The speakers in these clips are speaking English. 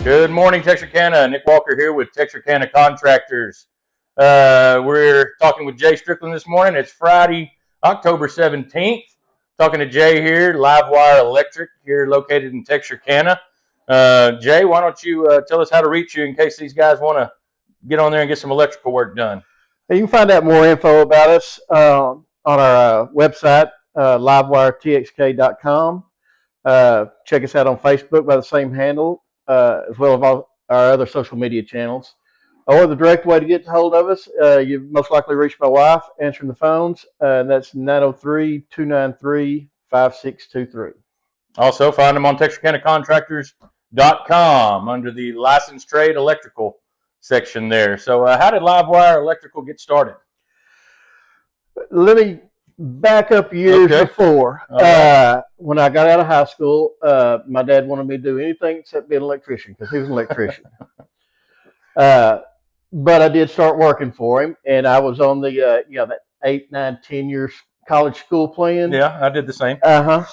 Good morning, Texarkana. Nick Walker here with Texarkana Contractors. We're talking with Jay Strickland this morning. It's Friday, October 17th. Talking to Jay here, LiveWire Electric, here located in Texarkana. Jay, why don't you tell us how to reach you in case these guys want to get on there and get some electrical work done? You can find out more info about us on our website, livewiretxk.com. Check us out on Facebook by the same handle, as well as all our other social media channels. Or the direct way to get a hold of us, you most likely reach my wife answering the phones, and that's 903-293-5623. Also, find them on TexarkanaContractors.com under the licensed trade electrical section there. So how did LiveWire Electrical get started? Let me back up years before. Right. When I got out of high school, my dad wanted me to do anything except be an electrician because he was an electrician. But I did start working for him, and I was on the that 8, 9, 10 years college school plan. Yeah, I did the same. So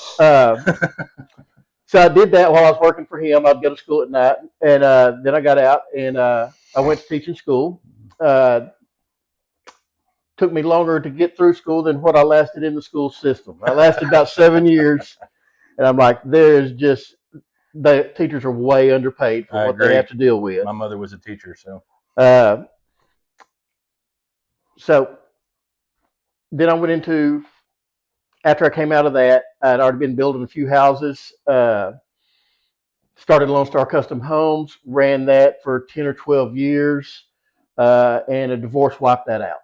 I did that while I was working for him. I'd go to school at night, and then I got out and I went to teaching school. Took me longer to get through school than what I lasted in the school system. I lasted about 7 years, and I'm like, the teachers are way underpaid for what they have to deal with. My mother was a teacher, so. So then I went into, after I came out of that, I'd already been building a few houses, started Lone Star Custom Homes, ran that for 10 or 12 years, and a divorce wiped that out.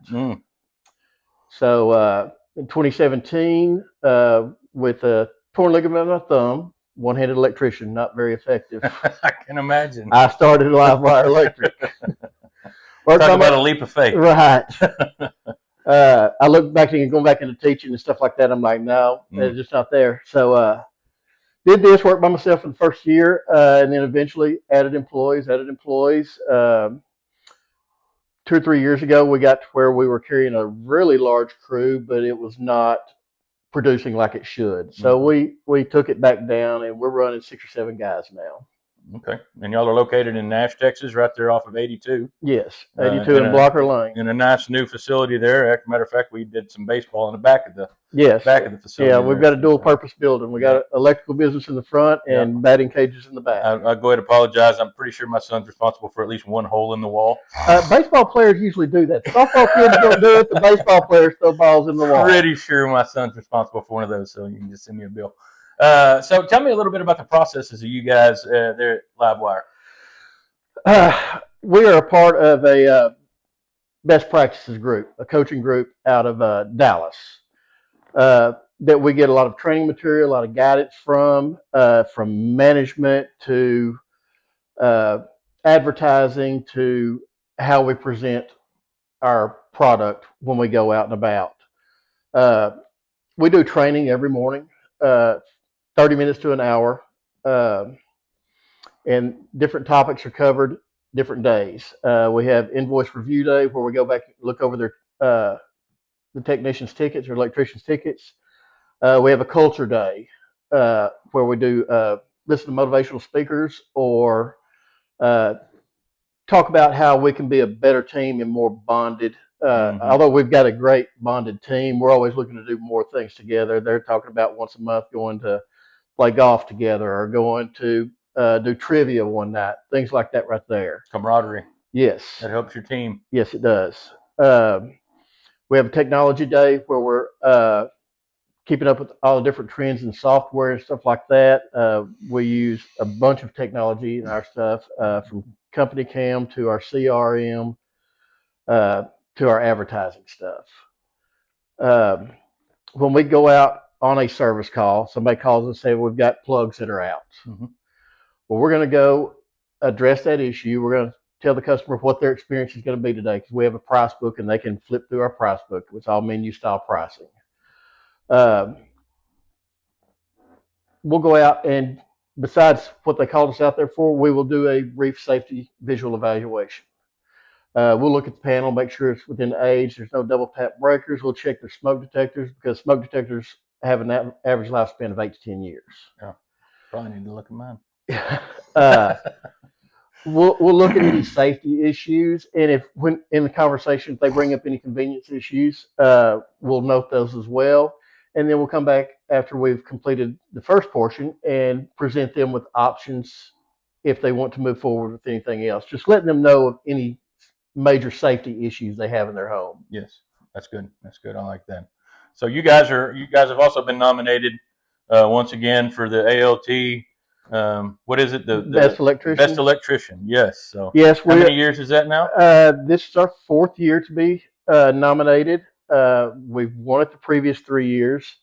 So in 2017, with a torn ligament in my thumb, one-handed electrician, not very effective. I can imagine. I started LiveWire Electric. Talk about a leap of faith. Right. I looked back and going back into teaching and stuff like that. I'm like, no, it's just not there. So did this work by myself in the first year, and then eventually added employees. 2 or 3 years ago, we got to where we were carrying a really large crew, but it was not producing like it should. So we took it back down, and we're running 6 or 7 guys now. Okay. And y'all are located in Nash, Texas, right there off of 82. Yes, 82 in Blocker Lane. In a nice new facility there. As a matter of fact, we did some baseball in the back of the facility. Yeah, we've got a dual-purpose building. We got an electrical business in the front and batting cages in the back. I'll go ahead and apologize. I'm pretty sure my son's responsible for at least one hole in the wall. Baseball players usually do that. Softball kids don't do it. The baseball players throw balls in the wall. Pretty sure my son's responsible for one of those, so you can just send me a bill. So tell me a little bit about the processes of you guys there at LiveWire. We are a part of a best practices group, a coaching group out of Dallas, that we get a lot of training material, a lot of guidance from management to advertising to how we present our product when we go out and about. We do training every morning. 30 minutes to an hour, and different topics are covered different days. We have invoice review day where we go back and look over the technician's tickets or electrician's tickets. We have a culture day where we do listen to motivational speakers or talk about how we can be a better team and more bonded. Although we've got a great bonded team, we're always looking to do more things together. They're talking about once a month going to play golf together or going to do trivia one night, things like that right there. Camaraderie. Yes. That helps your team. Yes, it does. We have a technology day where we're keeping up with all the different trends in software and stuff like that. We use a bunch of technology in our stuff, from Company Cam to our CRM to our advertising stuff. When we go out on a service call, somebody calls and says we've got plugs that are out. Well, we're going to go address that issue. We're going to tell the customer what their experience is going to be today because we have a price book and they can flip through our price book. It's all menu style pricing. We'll go out and besides what they called us out there for, we will do a reef safety visual evaluation. We'll look at the panel, make sure it's within age. There's no double tap breakers. We'll check their smoke detectors because smoke detectors have an average lifespan of 8 to 10 years. Yeah, probably need to look at mine. We'll look at any safety issues, and if when in the conversation if they bring up any convenience issues, we'll note those as well, and then we'll come back after we've completed the first portion and present them with options if they want to move forward with anything else. Just letting them know of any major safety issues they have in their home. Yes, that's good. That's good. I like that. So you guys have also been nominated once again for the ALT. What is it? The Best electrician. Best electrician. Yes. So Yes. How many years is that now? This is our fourth year to be nominated. We've won it the previous 3 years.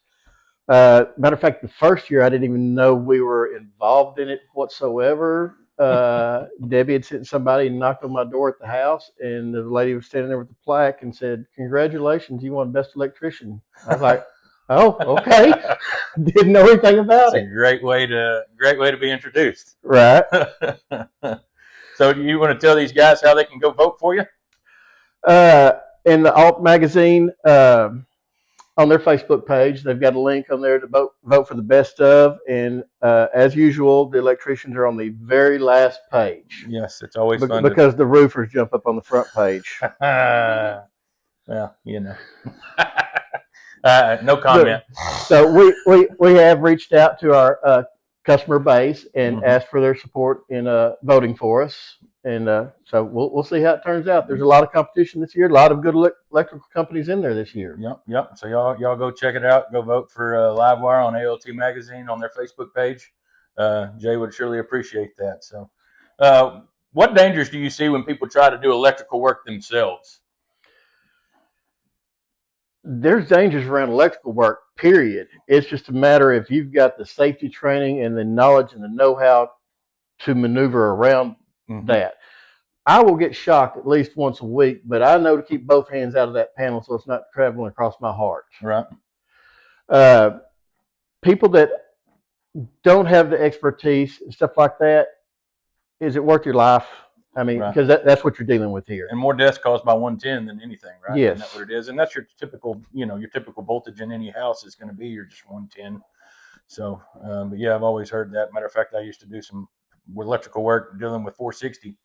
Matter of fact, the first year I didn't even know we were involved in it whatsoever. Debbie had sent somebody and knocked on my door at the house, and the lady was standing there with the plaque and said, "Congratulations, you won Best Electrician." I was like, "Oh, okay." Didn't know anything about it. It's a great way to be introduced. Right. So do you want to tell these guys how they can go vote for you? In the Alt magazine, on their Facebook page, they've got a link on there to vote for the best of, and as usual, the electricians are on the very last page. Yes, it's always fun because the roofers jump up on the front page. Well, you know, no comment. So we have reached out to our customer base and asked for their support in voting for us. And so we'll see how it turns out. There's a lot of competition this year. A lot of good electrical companies in there this year. Yep. So y'all go check it out. Go vote for LiveWire on ALT Magazine on their Facebook page. Jay would surely appreciate that. So, what dangers do you see when people try to do electrical work themselves? There's dangers around electrical work, period. It's just a matter if you've got the safety training and the knowledge and the know-how to maneuver around that. I will get shocked at least once a week, but I know to keep both hands out of that panel so it's not traveling across my heart. Right. People that don't have the expertise and stuff like that, is it worth your life? I mean, because that's what you're dealing with here. And more deaths caused by 110 than anything, right? Yes. Isn't that what it is? And that's your typical voltage in any house is going to be just 110. So, but yeah, I've always heard that. Matter of fact, I used to do some electrical work dealing with 460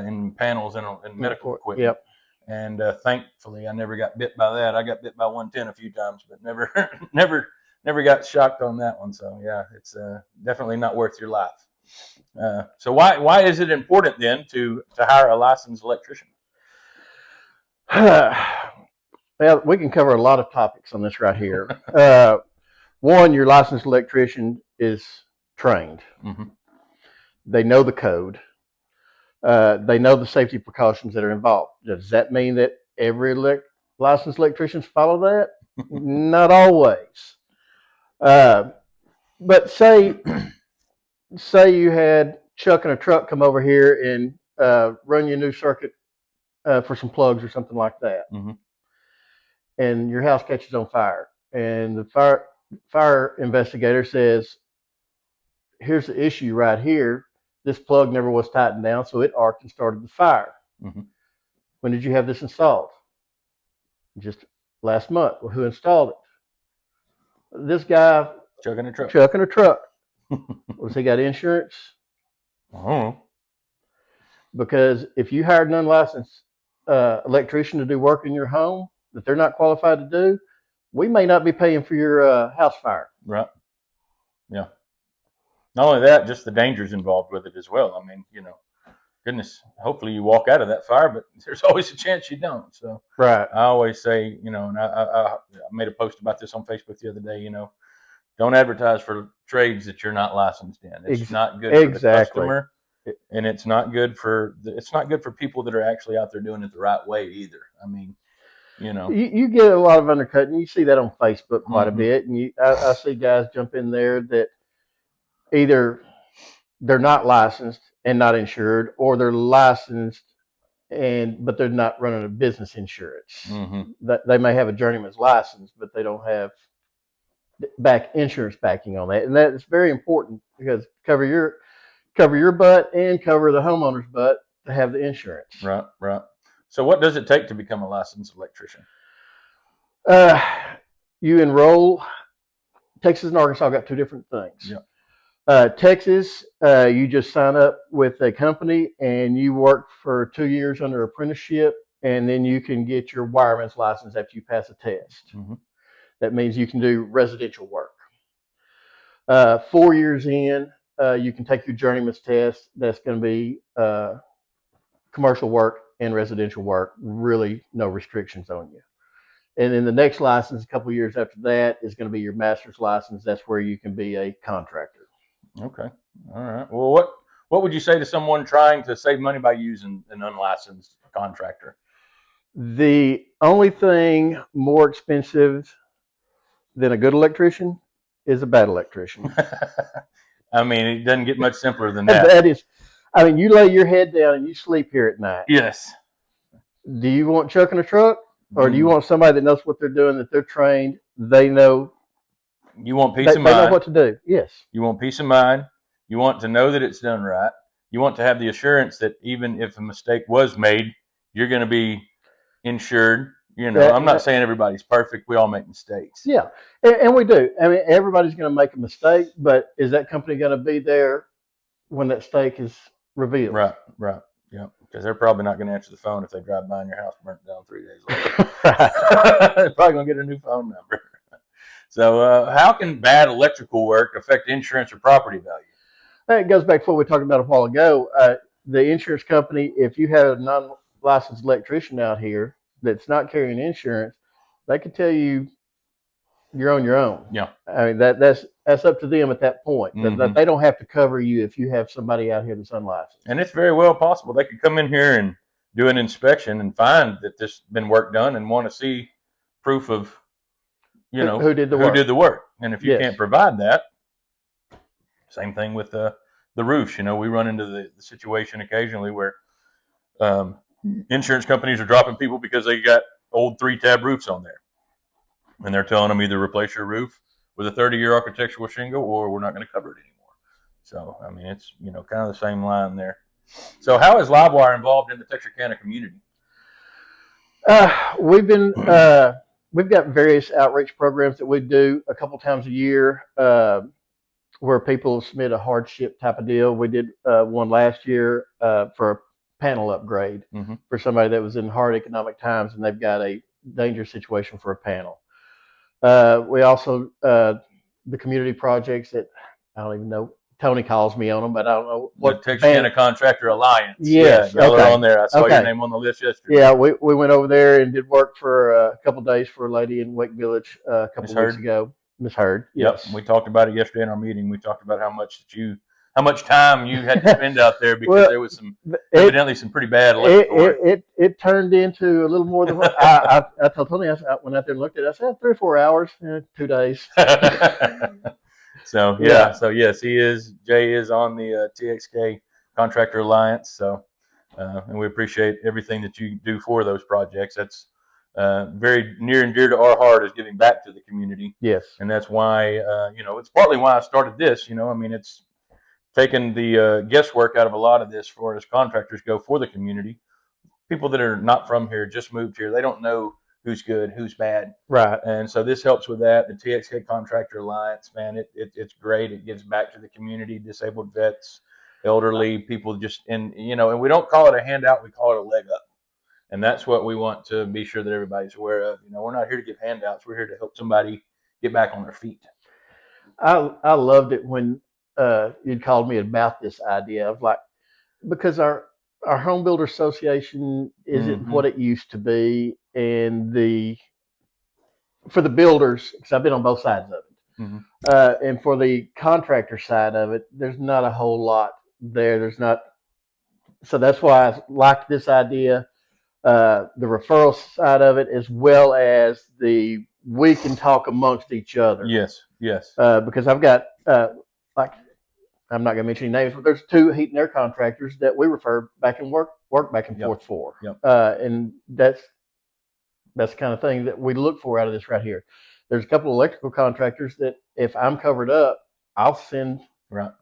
in panels and medical equipment. Yep. And thankfully, I never got bit by that. I got bit by 110 a few times, but never got shocked on that one. So yeah, it's definitely not worth your life. So why is it important then to hire a licensed electrician? Well, we can cover a lot of topics on this right here. One, your licensed electrician is trained. They know the code. They know the safety precautions that are involved. Does that mean that every licensed electricians follow that? Not always. But say you had Chuck and a truck come over here and run you a new circuit for some plugs or something like that, and your house catches on fire, and the fire investigator says, "Here's the issue right here. This plug never was tightened down, so it arced and started the fire." When did you have this installed? Just last month. Well, who installed it? This guy. Chuck and a truck. Chuck and a truck. Was he got insurance? Because if you hired an unlicensed electrician to do work in your home that they're not qualified to do, we may not be paying for your house fire. Right. Yeah. Not only that, just the dangers involved with it as well. I mean, goodness, hopefully you walk out of that fire, but there's always a chance you don't. So right. I always say, and I made a post about this on Facebook the other day, don't advertise for trades that you're not licensed in. It's not good for the customer, and it's not good for people that are actually out there doing it the right way either. I mean, you get a lot of undercutting. You see that on Facebook quite a bit, and I see guys jump in there that either they're not licensed and not insured, or they're licensed but they're not running a business insurance. They may have a journeyman's license, but they don't have insurance backing on that, and that is very important because cover your butt and cover the homeowner's butt to have the insurance. Right. So what does it take to become a licensed electrician? You enroll. Texas and Arkansas got two different things. Yep. Texas, you just sign up with a company and you work for 2 years under apprenticeship, and then you can get your wireman's license after you pass a test. Mm-hmm. That means you can do residential work. 4 years in, you can take your journeyman's test. That's going to be commercial work and residential work. Really, no restrictions on you. And then the next license, a couple of years after that, is going to be your master's license. That's where you can be a contractor. Okay. All right. Well, what would you say to someone trying to save money by using an unlicensed contractor? The only thing more expensive than a good electrician is a bad electrician. I mean, it doesn't get much simpler than that. That is, I mean, you lay your head down and you sleep here at night. Yes. Do you want Chuck in a truck, or do you want somebody that knows what they're doing, that they're trained, they know? You want peace of mind. They know what to do. Yes. You want peace of mind. You want to know that it's done right. You want to have the assurance that even if a mistake was made, you're going to be insured. You know, I'm not saying everybody's perfect. We all make mistakes. Yeah, and we do. I mean, everybody's going to make a mistake, but is that company going to be there when that mistake is revealed? Right. Yeah, because they're probably not going to answer the phone if they drive by and your house burnt down 3 days later. They're probably going to get a new phone number. So how can bad electrical work affect insurance or property value? It goes back to what we talked about a while ago. The insurance company, if you have a non-licensed electrician out here that's not carrying insurance, they could tell you you're on your own. Yeah. I mean, that's up to them at that point. Mm-hmm. They don't have to cover you if you have somebody out here that's unlicensed. And it's very well possible they could come in here and do an inspection and find that this has been work done and want to see proof of, you know, who did the work. And if you can't provide that, same thing with the roofs. You know, we run into the situation occasionally where insurance companies are dropping people because they got old 3-tab roofs on there. And they're telling them either replace your roof with a 30-year architectural shingle or we're not going to cover it anymore. So, I mean, it's, you know, kind of the same line there. So how is LiveWire involved in the Texarkana community? We've got various outreach programs that we do a couple times a year where people submit a hardship type of deal. We did one last year for a panel upgrade for somebody that was in hard economic times and they've got a dangerous situation for a panel. We also, the community projects that I don't even know, Tony calls me on them, but I don't know what. The Texarkana Contractor Alliance. Yes. Yeah, y'all are on there. I saw your name on the list yesterday. Yeah, we went over there and did work for a couple of days for a lady in Wake Village a couple of weeks ago. Miss Heard. Yes. Yep. We talked about it yesterday in our meeting. We talked about how much time you had to spend out there because there was evidently some pretty bad electrical work. It turned into a little more than what I told Tony. I went out there and looked at it. I said 3 or 4 hours, 2 days. So yes, Jay is on the TXK Contractor Alliance. So, and we appreciate everything that you do for those projects. That's very near and dear to our heart, is giving back to the community. Yes, and that's why it's partly why I started this. You know, I mean, it's taken the guesswork out of a lot of this for as contractors go for the community. People that are not from here, just moved here, they don't know who's good, who's bad. Right. And so this helps with that. The TXK Contractor Alliance, man, it's great. It gives back to the community, disabled vets, elderly people, and we don't call it a handout, we call it a leg up. And that's what we want to be sure that everybody's aware of. You know, we're not here to give handouts. We're here to help somebody get back on their feet. I loved it when you'd called me about this idea of because our home builder association isn't what it used to be, and for the builders, because I've been on both sides of it, and for the contractor side of it, there's not a whole lot there. There's not, so that's why I liked this idea, the referral side of it, as well as we can talk amongst each other. Yes. Because I've got I'm not going to mention any names, but there's 2 heat and air contractors that we refer back and work back and forth for. Yep. And that's the kind of thing that we look for out of this right here. There's a couple of electrical contractors that if I'm covered up, I'll send to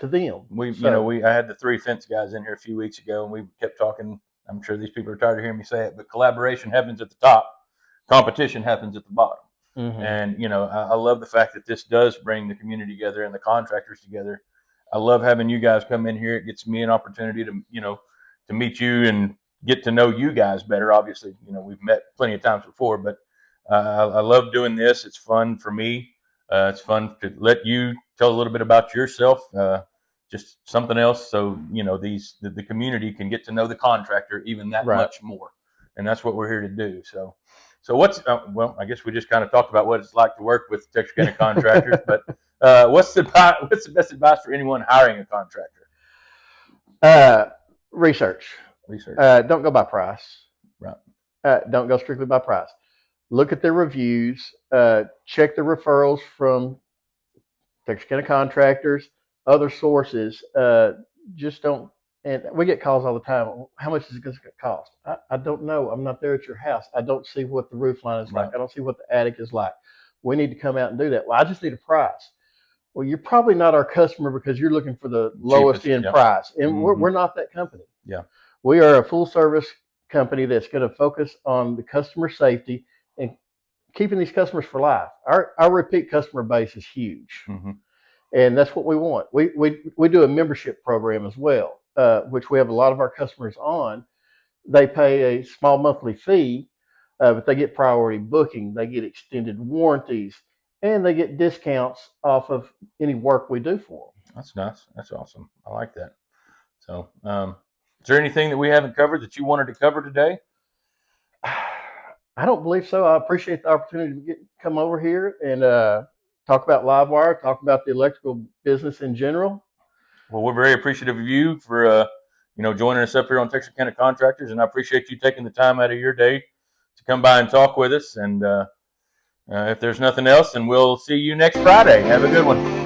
them. I had the 3 fence guys in here a few weeks ago, and we kept talking. I'm sure these people are tired of hearing me say it, but collaboration happens at the top, competition happens at the bottom. Mm-hmm. And, I love the fact that this does bring the community together and the contractors together. I love having you guys come in here. It gets me an opportunity to meet you and get to know you guys better. Obviously, we've met plenty of times before, but I love doing this. It's fun for me. It's fun to let you tell a little bit about yourself. Just something else, so the community can get to know the contractor even that Right. much more, and that's what we're here to do. So what's well, I guess we just kind of talked about what it's like to work with Texarkana contractors, but what's the best advice for anyone hiring a contractor? Research. Research. Don't go by price. Right. Don't go strictly by price. Look at their reviews. Check the referrals from Texarkana contractors, other sources. Just don't. And we get calls all the time. How much is it going to cost? I don't know. I'm not there at your house. I don't see what the roof line is like. Right. I don't see what the attic is like. We need to come out and do that. Well, I just need a price. Well, you're probably not our customer because you're looking for the lowest end price. And we're not that company. Yeah. We are a full service company that's going to focus on the customer safety and keeping these customers for life. Our repeat customer base is huge. Mm-hmm. And that's what we want. We do a membership program as well, which we have a lot of our customers on. They pay a small monthly fee, but they get priority booking, they get extended warranties, and they get discounts off of any work we do for them. That's nice. That's awesome. I like that. So, is there anything that we haven't covered that you wanted to cover today? I don't believe so. I appreciate the opportunity to come over here and talk about LiveWire, talk about the electrical business in general. Well, we're very appreciative of you for joining us up here on Texarkana Contractors, and I appreciate you taking the time out of your day to come by and talk with us. And if there's nothing else, then we'll see you next Friday. Have a good one.